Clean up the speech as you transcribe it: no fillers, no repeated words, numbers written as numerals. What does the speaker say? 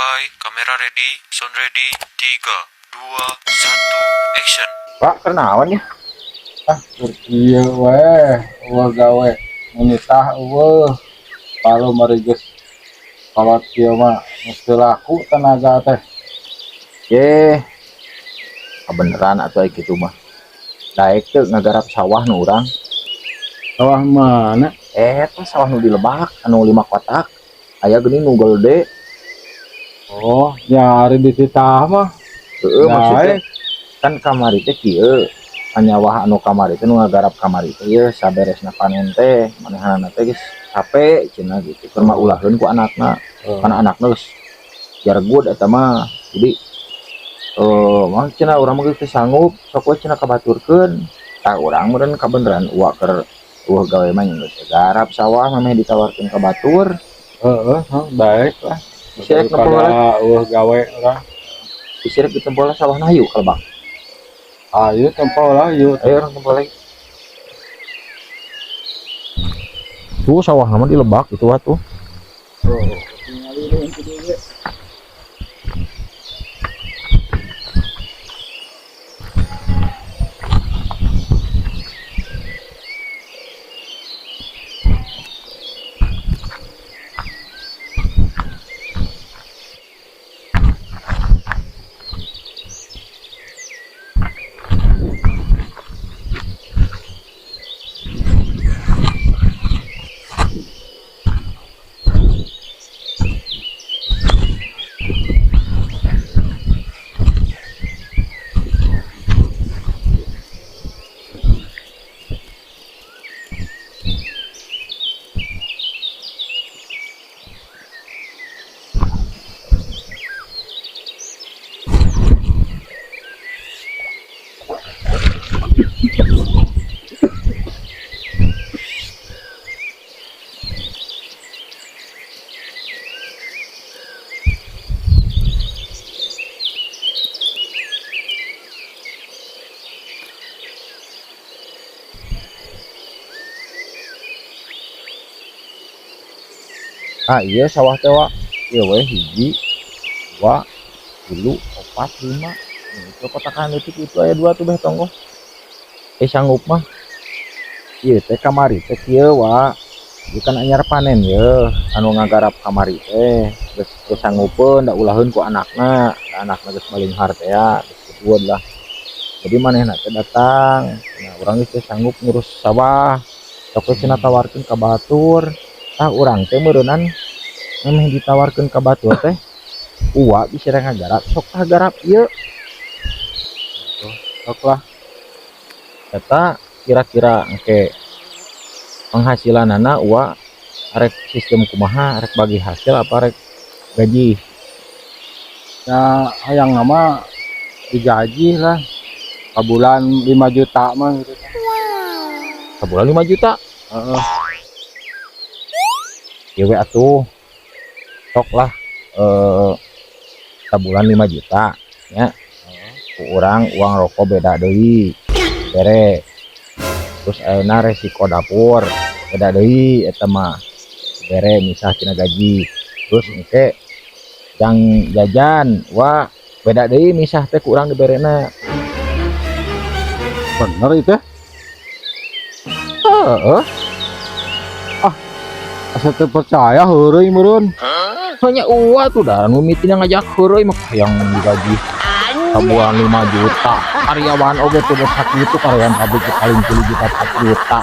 Standby, kamera ready, sound ready, 3, 2, 1, action. Pak, kenawan ya? Iya weh gawe menitah kalau mariges kalau kieu mah mesti laku tenaga teh. Ye, kebeneran atau gitu mah. Daek tuh ngagarap sawah nu urang. Sawah mana? Eta sawah nu di Lebak, anu 5 kotak. Aya geuning nu gede. Oh, nyari di titah mah. Heeh, maksudnya Daek. kan kamari teh kieu. Anyawah anu kamari teh nu ngagarap kamari teh ye saberesna panen teh, manehanana teh geus capek cenah gitu. Keur mah ulahkeun ku anakna. Kana anakna geus jargud eta mah. Jadi mah cenah urang mah geus sanggup, sok we cenah kabaturkeun. Tah urang meureun kabeneran uak keur gawe mah nya geus garap sawah mah ditawarkeun ka batur. Daek lah. Isirek Daripada gawe lah. Isirek ditempol sawah na hayu kalebak. Ayo tempol lah yuk. Ayo orang tempol lagi. Tuh sawah nama di Lebak itu tuh. Iya sawah teh wa. Ieu we hiji, 2, 3, 4, 5. Itu kotakan itu aya 2 tuh beh tonggo. Sanggup mah. Ieu teh kamari teh kieu wa. Ieu kan anyar panen ye, anu ngagarap kamari teh. Geus sanggupeun da ulahkeun ku anakna. Anakna geus malinghar teh ya, geus kebueud lah. Jadi manehna teh datang. Nah, urang geus sanggup ngurus sawah. Sok we cenah tawarkeun ka batur. Tah urang teh meureunan memang ditawarkeun ka batur teh uak bisa ngagarap sok ngagarap ieu. Sok lah. Eta kira-kira engke penghasilanana uak arek sistem kumaha, arek bagi hasil apa arek gaji? Ya hayang nama digaji lah. Sebulan 5 juta mah gitu. Sebulan 5 juta. Heeh. Ieu we atuh. Sok lah sebulan 5 juta nya. Ku urang uang rokok beda deui. Bere. Terus ayeuna resiko dapur beda deui eta mah. Bere misah tina gaji. Terus engke jang jajan wah beda deui misah teh ku urang diberena. Bener itu. Heeh. Asa teu percaya heureuy meureun. Hanya uang tuh dah mimitina ngajak heureuy mah yang digaji sebulan 5 juta. Karyawan oge tuh sakit itu karyawan pabrik paling 10 juta 4 juta.